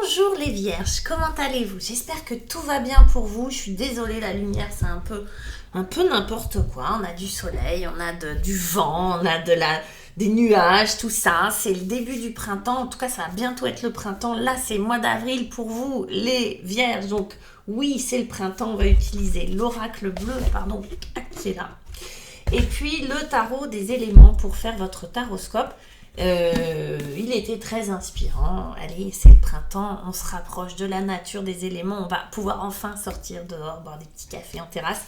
Bonjour les vierges, comment allez-vous? J'espère que tout va bien pour vous. Je suis désolée, la lumière c'est un peu n'importe quoi. On a du soleil, on a du vent, on a des nuages, tout ça. C'est le début du printemps, en tout cas ça va bientôt être le printemps. Là c'est le mois d'avril pour vous les vierges, donc oui c'est le printemps. On va utiliser l'oracle bleu, pardon, qui est là. Et puis le tarot des éléments pour faire votre taroscope. Il était très inspirant. Allez, c'est le printemps, on se rapproche de la nature, des éléments, on va pouvoir enfin sortir dehors, boire des petits cafés en terrasse.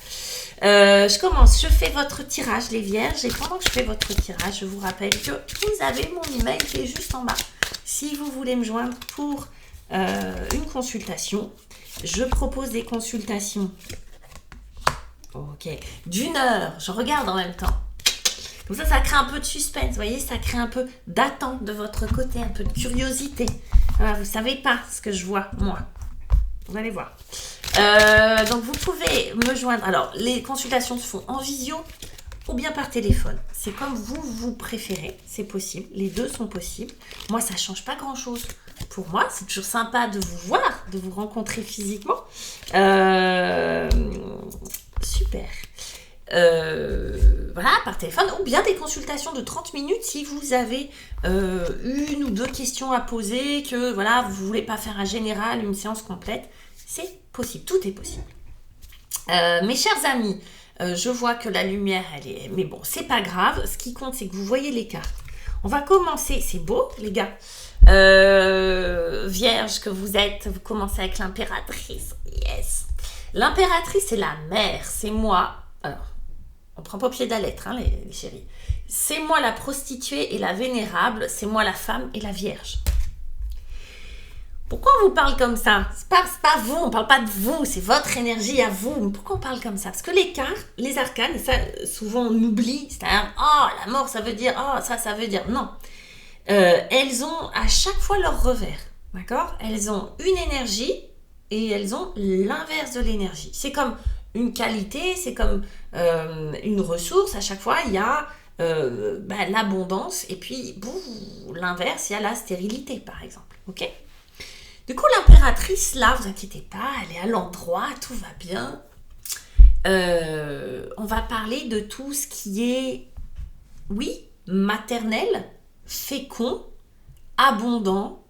Je commence, je fais votre tirage les vierges, et pendant que je fais votre tirage, je vous rappelle que vous avez mon email qui est juste en bas. Si vous voulez me joindre pour une consultation, je propose des consultations d'une heure, je regarde en même temps. Comme ça crée un peu de suspense, vous voyez, ça crée un peu d'attente de votre côté, un peu de curiosité. Voilà, vous ne savez pas ce que je vois, moi. Vous allez voir. Donc, vous pouvez me joindre. Alors, les consultations se font en visio ou bien par téléphone. C'est comme vous préférez, c'est possible. Les deux sont possibles. Moi, ça ne change pas grand-chose. Pour moi, c'est toujours sympa de vous voir, de vous rencontrer physiquement. Super. Voilà, par téléphone, ou bien des consultations de 30 minutes si vous avez une ou deux questions à poser, que voilà, vous ne voulez pas faire un général, une séance complète, c'est possible, tout est possible. Mes chers amis, je vois que la lumière, elle est... Mais bon, c'est pas grave, ce qui compte, c'est que vous voyez les cartes. On va commencer, c'est beau, les gars. Vierge que vous êtes, vous commencez avec l'impératrice, yes. L'impératrice, c'est la mère, c'est moi. Alors, on ne prend pas au pied de la lettre, hein, les chéris. C'est moi la prostituée et la vénérable, c'est moi la femme et la vierge. Pourquoi on vous parle comme ça? C'est pas vous, on ne parle pas de vous, c'est votre énergie à vous. Mais pourquoi on parle comme ça? Parce que les cartes, les arcanes, ça, souvent on oublie, c'est-à-dire, la mort, ça veut dire, ça veut dire. Non. Elles ont à chaque fois leur revers, d'accord? Elles ont une énergie et elles ont l'inverse de l'énergie. C'est comme une qualité, c'est comme une ressource. À chaque fois, il y a l'abondance et puis l'inverse, il y a la stérilité, par exemple. Ok? Du coup, l'impératrice, là, vous inquiétez pas, elle est à l'endroit, tout va bien. On va parler de tout ce qui est, oui, maternel, fécond, abondant,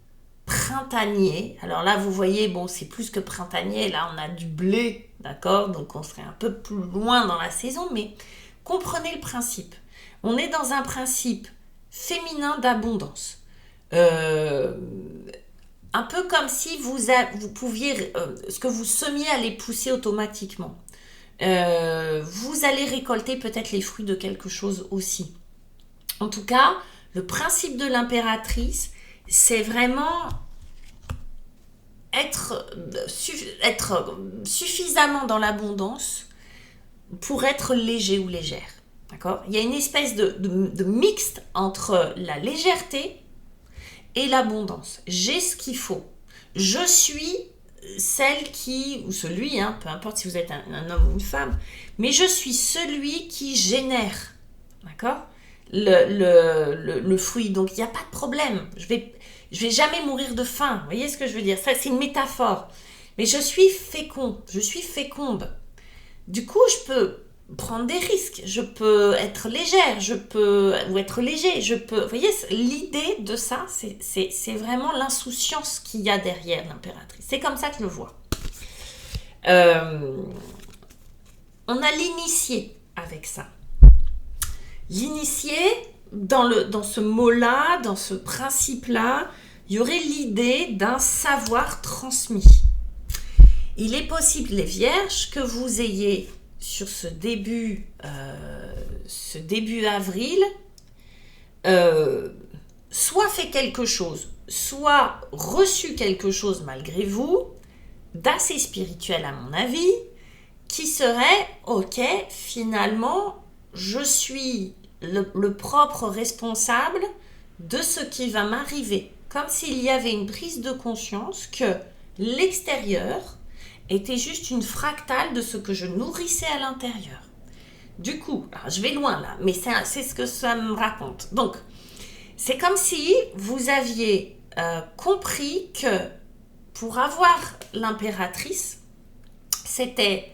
printanier. Alors là, vous voyez, bon, c'est plus que printanier. Là, on a du blé, d'accord? Donc, on serait un peu plus loin dans la saison, mais comprenez le principe. On est dans un principe féminin d'abondance. Un peu comme si vous pouviez, ce que vous semiez allait pousser automatiquement. Vous allez récolter peut-être les fruits de quelque chose aussi. En tout cas, le principe de l'impératrice, c'est vraiment être suffisamment dans l'abondance pour être léger ou légère. D'accord? Il y a une espèce de mixte entre la légèreté et l'abondance. J'ai ce qu'il faut. Je suis celle qui, ou celui, peu importe si vous êtes un homme ou une femme, mais je suis celui qui génère. D'accord? Le fruit. Donc, il n'y a pas de problème. Je vais jamais mourir de faim. Vous voyez ce que je veux dire? Ça, c'est une métaphore. Mais je suis fécond. Je suis féconde. Du coup, je peux prendre des risques. Je peux être légère. Ou être léger. Vous voyez, l'idée de ça, c'est vraiment l'insouciance qu'il y a derrière l'impératrice. C'est comme ça que je le vois. On a l'initié avec ça. L'initié, dans ce mot-là, dans ce principe-là, il y aurait l'idée d'un savoir transmis. Il est possible, les vierges, que vous ayez, sur ce début avril, soit fait quelque chose, soit reçu quelque chose malgré vous, d'assez spirituel à mon avis, qui serait, ok, finalement, je suis le propre responsable de ce qui va m'arriver. Comme s'il y avait une prise de conscience que l'extérieur était juste une fractale de ce que je nourrissais à l'intérieur. Du coup, alors je vais loin là, mais c'est ce que ça me raconte. Donc, c'est comme si vous aviez compris que pour avoir l'impératrice, c'était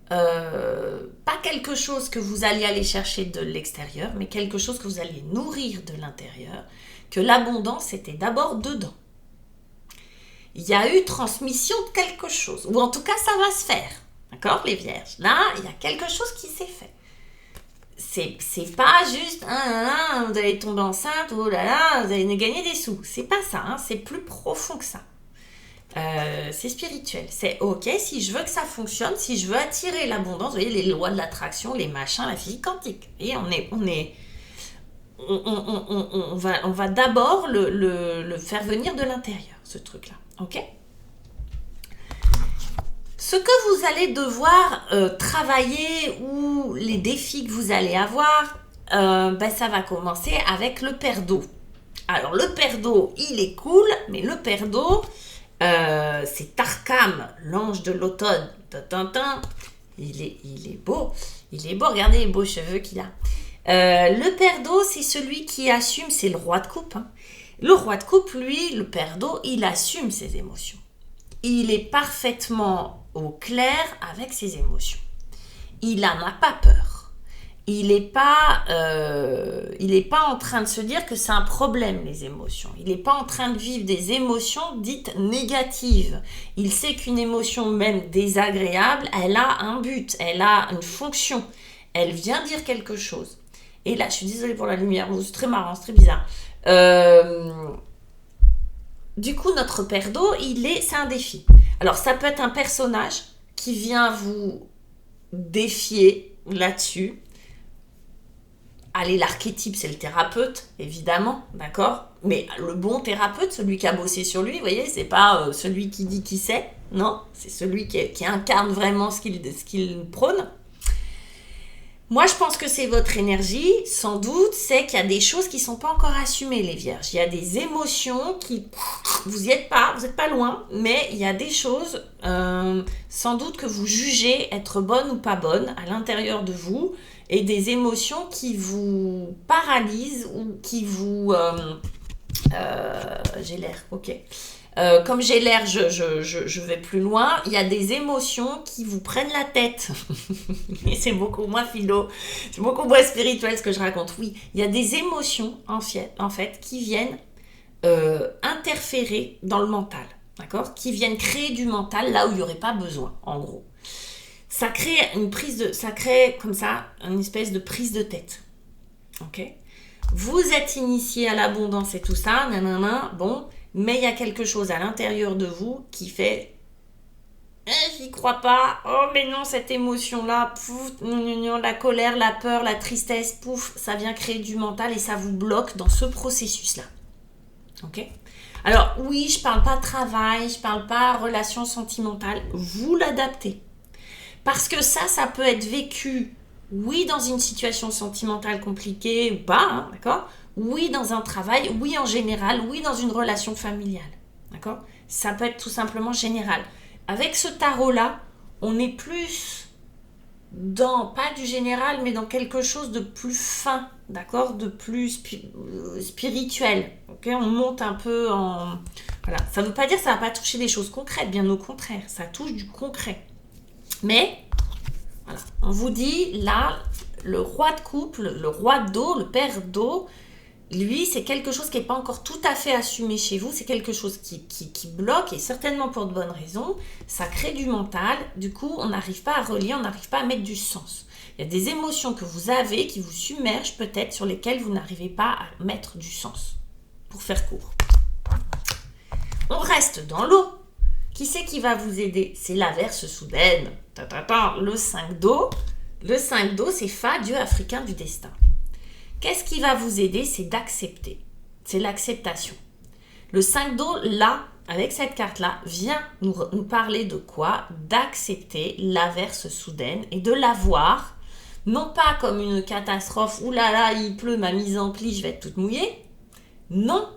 pas quelque chose que vous alliez aller chercher de l'extérieur, mais quelque chose que vous alliez nourrir de l'intérieur, que l'abondance était d'abord dedans. Il y a eu transmission de quelque chose, ou en tout cas ça va se faire, d'accord les vierges? Là, il y a quelque chose qui s'est fait. C'est pas juste vous allez tomber enceinte, oh là là, vous allez gagner des sous. C'est pas ça, hein, c'est plus profond que ça. C'est spirituel. C'est ok, si je veux que ça fonctionne, si je veux attirer l'abondance, vous voyez les lois de l'attraction, les machins, la physique quantique. Vous voyez, on va d'abord le faire venir de l'intérieur, ce truc-là. Ok? Ce que vous allez devoir travailler ou les défis que vous allez avoir, ça va commencer avec le père d'eau. Alors le père d'eau, il est cool, mais le père d'eau, c'est Tarkam, l'ange de l'automne. Il est beau. Il est beau, regardez les beaux cheveux qu'il a. Le père d'eau, c'est celui qui assume, c'est le roi de coupe. Hein. Le roi de coupe, lui, le père d'eau, il assume ses émotions. Il est parfaitement au clair avec ses émotions. Il n'en a pas peur. Il n'est pas en train de se dire que c'est un problème, les émotions. Il n'est pas en train de vivre des émotions dites négatives. Il sait qu'une émotion même désagréable, elle a un but, elle a une fonction. Elle vient dire quelque chose. Et là, je suis désolée pour la lumière, c'est très marrant, c'est très bizarre. Du coup, notre père d'eau, c'est un défi. Alors, ça peut être un personnage qui vient vous défier là-dessus. Allez, l'archétype, c'est le thérapeute, évidemment, d'accord? Mais le bon thérapeute, celui qui a bossé sur lui, vous voyez, c'est pas celui qui dit qui sait, non? C'est celui qui incarne vraiment ce qu'il prône. Moi, je pense que c'est votre énergie, sans doute, c'est qu'il y a des choses qui ne sont pas encore assumées, les vierges. Il y a des émotions qui... Vous n'êtes pas loin, mais il y a des choses, sans doute, que vous jugez être bonnes ou pas bonnes à l'intérieur de vous, et des émotions qui vous paralysent ou qui vous... j'ai l'air, ok. Comme j'ai l'air, je vais plus loin. Il y a des émotions qui vous prennent la tête. Et c'est beaucoup moins philo, c'est beaucoup moins spirituel ce que je raconte. Oui, il y a des émotions en fait qui viennent interférer dans le mental, d'accord? Qui viennent créer du mental là où il n'y aurait pas besoin, en gros. Ça crée comme ça une espèce de prise de tête, ok? Vous êtes initié à l'abondance et tout ça, nanana, bon. Mais il y a quelque chose à l'intérieur de vous qui fait j'y crois pas, oh mais non, cette émotion-là, pouf, la colère, la peur, la tristesse, pouf, ça vient créer du mental et ça vous bloque dans ce processus-là. Ok? Alors oui, je parle pas travail, je parle pas relation sentimentale, vous l'adaptez. Parce que ça peut être vécu, oui, dans une situation sentimentale compliquée ou pas, hein, d'accord? Oui, dans un travail, oui, en général, oui, dans une relation familiale, d'accord? Ça peut être tout simplement général. Avec ce tarot-là, on est plus dans, pas du général, mais dans quelque chose de plus fin, d'accord? De plus spirituel, ok? On monte un peu en... Voilà, ça ne veut pas dire que ça ne va pas toucher des choses concrètes, bien au contraire, ça touche du concret. Mais, voilà, on vous dit, là, le roi de couple, le roi d'eau, le père d'eau, lui, c'est quelque chose qui n'est pas encore tout à fait assumé chez vous. C'est quelque chose qui bloque, et certainement pour de bonnes raisons. Ça crée du mental. Du coup, on n'arrive pas à relier, on n'arrive pas à mettre du sens. Il y a des émotions que vous avez qui vous submergent peut-être, sur lesquelles vous n'arrivez pas à mettre du sens. Pour faire court. On reste dans l'eau. Qui c'est qui va vous aider? C'est l'averse soudaine. Le 5 d'eau. Le 5 d'eau, c'est Fa, dieu africain du destin. Qu'est-ce qui va vous aider? C'est d'accepter. C'est l'acceptation. Le 5 d'eau, là, avec cette carte-là, vient nous parler de quoi? D'accepter l'averse soudaine et de la voir, non pas comme une catastrophe, oulala, il pleut, ma mise en pli, je vais être toute mouillée. Non,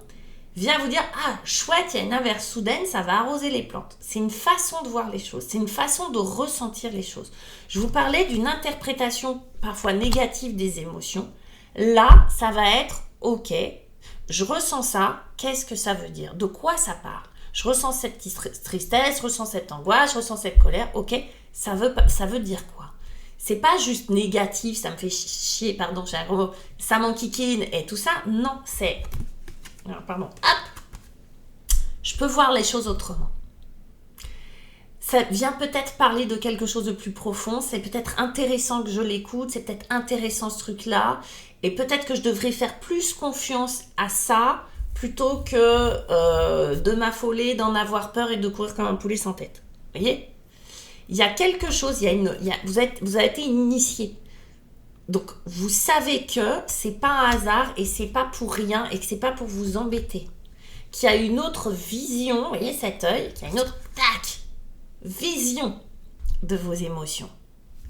vient vous dire, ah, chouette, il y a une averse soudaine, ça va arroser les plantes. C'est une façon de voir les choses, c'est une façon de ressentir les choses. Je vous parlais d'une interprétation parfois négative des émotions. Là, ça va être, ok, je ressens ça, qu'est-ce que ça veut dire? De quoi ça parle? Je ressens cette tristesse, je ressens cette angoisse, je ressens cette colère. Ok, ça veut dire quoi? C'est pas juste négatif, ça me fait chier, pardon, j'ai un gros mot, ça m'enquiquine et tout ça. Non, c'est... Pardon, hop, je peux voir les choses autrement. Ça vient peut-être parler de quelque chose de plus profond, c'est peut-être intéressant que je l'écoute, c'est peut-être intéressant ce truc-là, et peut-être que je devrais faire plus confiance à ça, plutôt que de m'affoler, d'en avoir peur et de courir comme un poulet sans tête. Vous voyez? Il y a quelque chose, vous avez été initié. Donc, vous savez que c'est pas un hasard et c'est pas pour rien et que c'est pas pour vous embêter. Qu'il y a une autre vision, vous voyez cet œil, qu'il y a une autre vision de vos émotions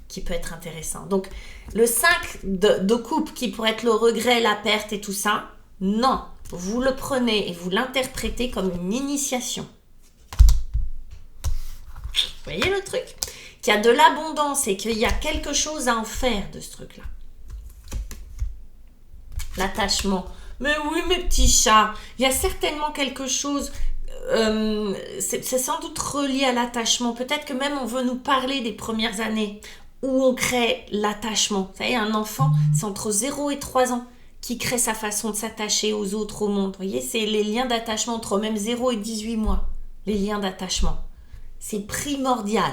qui peut être intéressant. Donc, le 5 de coupe qui pourrait être le regret, la perte et tout ça, non. Vous le prenez et vous l'interprétez comme une initiation. Vous voyez le truc? Qu'il y a de l'abondance et qu'il y a quelque chose à en faire de ce truc-là. L'attachement. Mais oui, mes petits chats, il y a certainement quelque chose... c'est sans doute relié à l'attachement. Peut-être que même on veut nous parler des premières années où on crée l'attachement. Vous savez, un enfant, c'est entre 0 et 3 ans qui crée sa façon de s'attacher aux autres, au monde. Vous voyez, c'est les liens d'attachement entre même 0 et 18 mois. Les liens d'attachement. C'est primordial.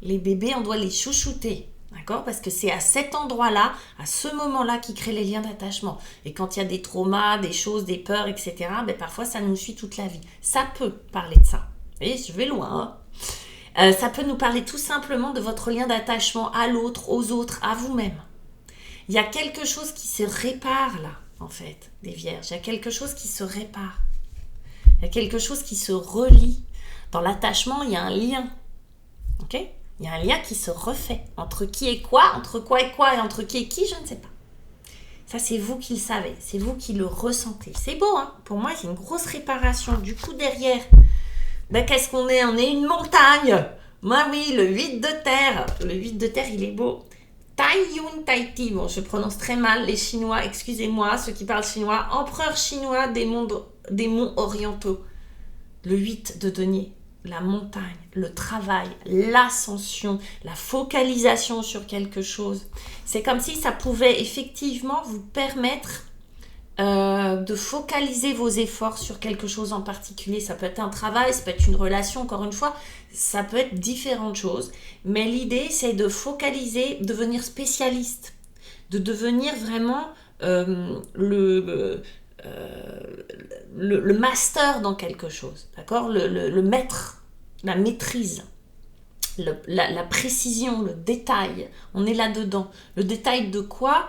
Les bébés, on doit les chouchouter. D'accord? Parce que c'est à cet endroit-là, à ce moment-là, qu'ils créent les liens d'attachement. Et quand il y a des traumas, des choses, des peurs, etc., ben parfois, ça nous suit toute la vie. Ça peut parler de ça. Vous voyez, je vais loin. Hein? Ça peut nous parler tout simplement de votre lien d'attachement à l'autre, aux autres, à vous-même. Il y a quelque chose qui se répare là, en fait, des vierges. Il y a quelque chose qui se répare. Il y a quelque chose qui se relie. Dans l'attachement, il y a un lien. Ok? Il y a un lien qui se refait. Entre qui et quoi, entre quoi et quoi, et entre qui et qui, je ne sais pas. Ça, c'est vous qui le savez. C'est vous qui le ressentez. C'est beau, hein? Pour moi, c'est une grosse réparation. Du coup, derrière, ben, qu'est-ce qu'on est? On est une montagne. Moi, oui, le 8 de terre. Le 8 de terre, il est beau. Tai Yun Tai Ti. Bon, je prononce très mal les Chinois. Excusez-moi, ceux qui parlent chinois. Empereur chinois des monts orientaux. Le 8 de denier. La montagne, le travail, l'ascension, la focalisation sur quelque chose. C'est comme si ça pouvait effectivement vous permettre de focaliser vos efforts sur quelque chose en particulier. Ça peut être un travail, ça peut être une relation, encore une fois, ça peut être différentes choses. Mais l'idée, c'est de focaliser, devenir spécialiste, de devenir vraiment le master dans quelque chose, d'accord, le maître, la maîtrise, la précision, le détail, on est là-dedans. Le détail de quoi?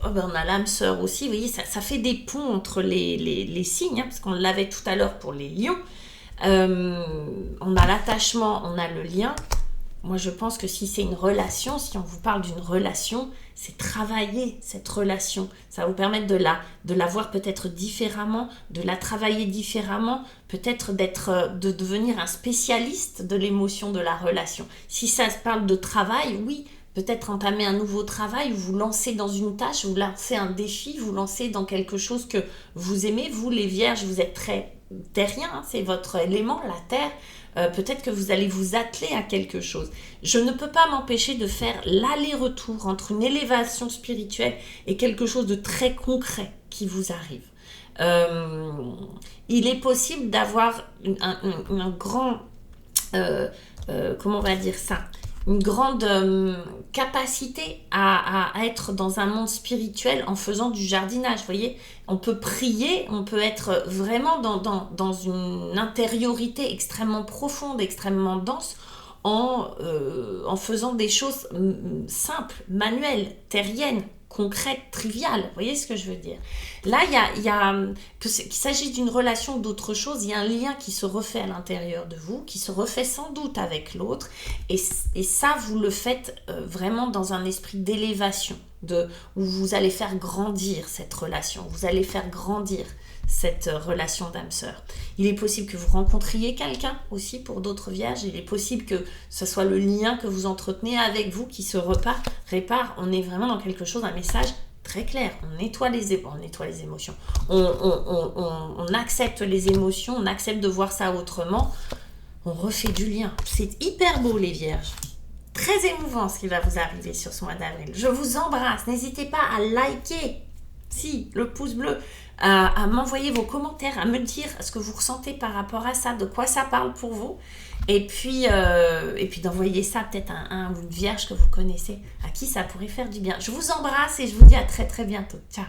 On a l'âme sœur aussi, vous voyez, ça fait des ponts entre les signes, hein, parce qu'on l'avait tout à l'heure pour les lions. On a l'attachement, on a le lien. Moi, je pense que si c'est une relation, si on vous parle d'une relation, c'est travailler cette relation. Ça va vous permettre de la voir peut-être différemment, de la travailler différemment, peut-être de devenir un spécialiste de l'émotion de la relation. Si ça se parle de travail, oui, peut-être entamer un nouveau travail, vous lancez dans une tâche, vous lancez un défi, vous lancez dans quelque chose que vous aimez. Vous, les vierges, vous êtes très terriens, hein, c'est votre élément, la terre. Peut-être que vous allez vous atteler à quelque chose. Je ne peux pas m'empêcher de faire l'aller-retour entre une élévation spirituelle et quelque chose de très concret qui vous arrive. Il est possible d'avoir un grand... comment on va dire ça? Une grande capacité à être dans un monde spirituel en faisant du jardinage, vous voyez. On peut prier, on peut être vraiment dans une intériorité extrêmement profonde, extrêmement dense, en faisant des choses simples, manuelles, terriennes, concrètes, triviales. Vous voyez ce que je veux dire? Là, qu'il s'agisse d'une relation ou d'autre chose, il y a un lien qui se refait à l'intérieur de vous, qui se refait sans doute avec l'autre, et ça, vous le faites vraiment dans un esprit d'élévation, où vous allez faire grandir cette relation, vous allez faire grandir cette relation d'âme-sœur. Il est possible que vous rencontriez quelqu'un aussi pour d'autres vierges, il est possible que ce soit le lien que vous entretenez avec vous qui se répare. On est vraiment dans quelque chose, un message très très clair. On nettoie les émotions. On accepte les émotions, on accepte de voir ça autrement. On refait du lien. C'est hyper beau, les vierges. Très émouvant ce qui va vous arriver sur ce mois d'avril. Je vous embrasse. N'hésitez pas à liker, le pouce bleu, à m'envoyer vos commentaires, à me dire ce que vous ressentez par rapport à ça, de quoi ça parle pour vous. Et puis d'envoyer ça peut-être à un ou une vierge que vous connaissez, à qui ça pourrait faire du bien. Je vous embrasse et je vous dis à très très bientôt. Ciao.